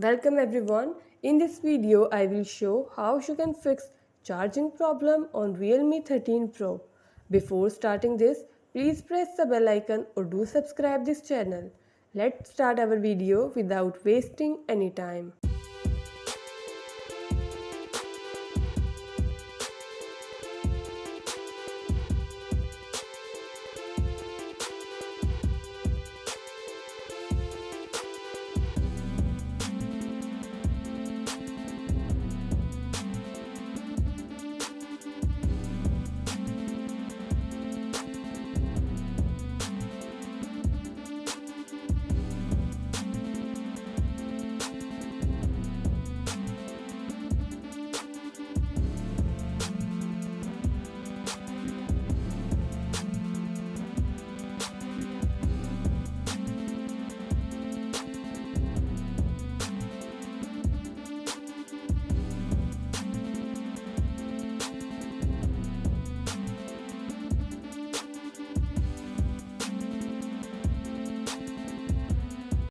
Welcome everyone. In this video, I will show how you can fix charging problem on Realme 13 Pro. Before starting this, please press the bell icon or do subscribe this channel. Let's start our video without wasting any time.